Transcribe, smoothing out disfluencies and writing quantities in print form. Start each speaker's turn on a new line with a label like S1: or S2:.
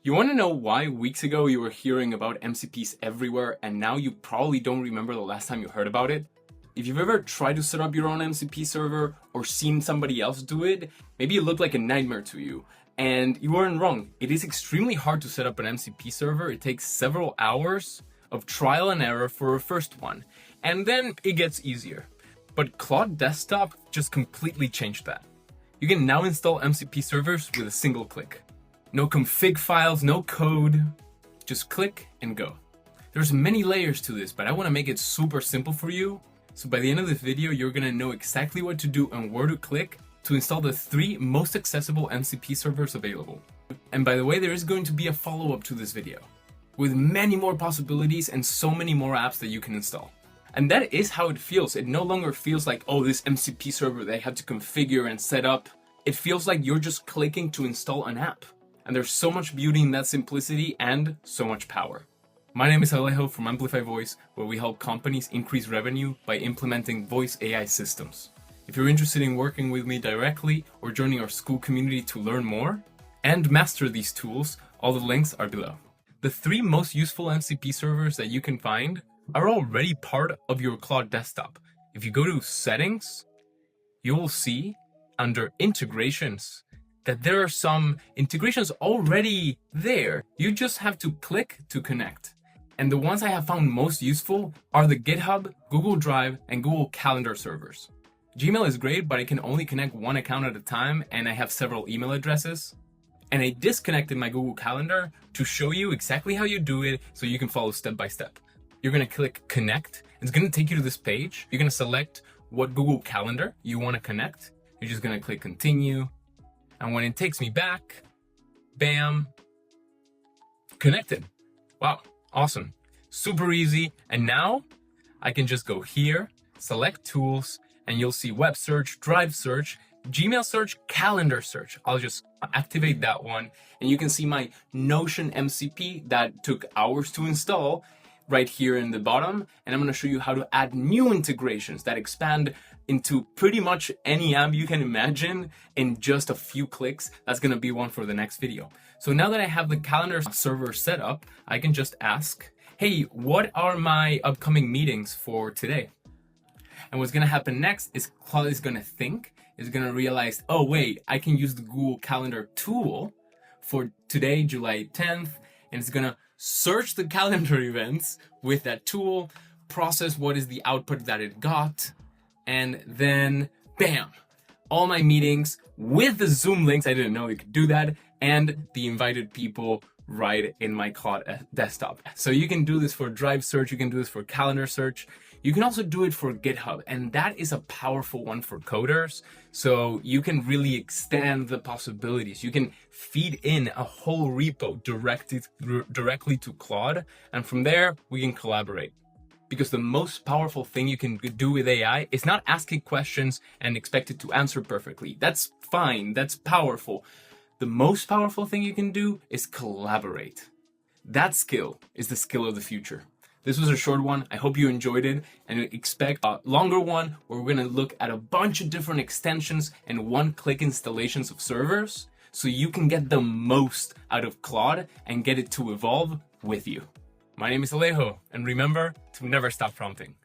S1: You want to know why weeks ago you were hearing about MCPs everywhere and now you probably don't remember the last time you heard about it? If you've ever tried to set up your own MCP server or seen somebody else do it, maybe it looked like a nightmare to you. And you weren't wrong. It is extremely hard to set up an MCP server. It takes several hours of trial and error for a first one. And then it gets easier. But Claude Desktop just completely changed that. You can now install MCP servers with a single click. No config files, no code, just click and go. There's many layers to this, but I want to make it super simple for you. So by the end of this video, you're going to know exactly what to do and where to click to install the 3 most accessible MCP servers available. And by the way, there is going to be a follow-up to this video with many more possibilities and so many more apps that you can install. And that is how it feels. It no longer feels like, oh, this MCP server that I have to configure and set up. It feels like you're just clicking to install an app. And there's so much beauty in that simplicity and so much power. My name is Alejo from Amplify Voice, where we help companies increase revenue by implementing voice AI systems. If you're interested in working with me directly or joining our school community to learn more and master these tools, all the links are below. The 3 most useful MCP servers that you can find are already part of your Claude Desktop. If you go to Settings, you will see under Integrations that there are some integrations already there. You just have to click to connect. And the ones I have found most useful are the GitHub, Google Drive, and Google Calendar servers. Gmail is great, but I can only connect one account at a time, and I have several email addresses. And I disconnected my Google Calendar to show you exactly how you do it so you can follow step by step. You're gonna click Connect. It's gonna take you to this page. You're gonna select what Google Calendar you wanna connect. You're just gonna click Continue. And when it takes me back, bam, connected. Wow, awesome. Super easy. And now I can just go here, select tools, and you'll see web search, drive search, Gmail search, calendar search. I'll just activate that one. And you can see my Notion MCP that took hours to install right here in the bottom. And I'm going to show you how to add new integrations that expand into pretty much any app you can imagine in just a few clicks. That's going to be one for the next video. So now that I have the calendar server set up, I can just ask, hey, what are my upcoming meetings for today? And what's going to happen next is Claude is going to think, is going to realize, oh, wait, I can use the Google Calendar tool for today, July 10th, and it's going to search the calendar events with that tool, process what is the output that it got, and then bam, all my meetings with the Zoom links. I didn't know you could do that, and the invited people right in my Claude Desktop. So you can do this for drive search, you can do this for calendar search. You can also do it for GitHub, and that is a powerful one for coders. So you can really extend the possibilities. You can feed in a whole repo directly to Claude, and from there we can collaborate. Because the most powerful thing you can do with AI is not asking questions and expect it to answer perfectly. That's fine, that's powerful. The most powerful thing you can do is collaborate. That skill is the skill of the future. This was a short one. I hope you enjoyed it, and expect a longer one where we're going to look at a bunch of different extensions and one-click installations of servers so you can get the most out of Claude and get it to evolve with you. My name is Alejo, and remember to never stop prompting.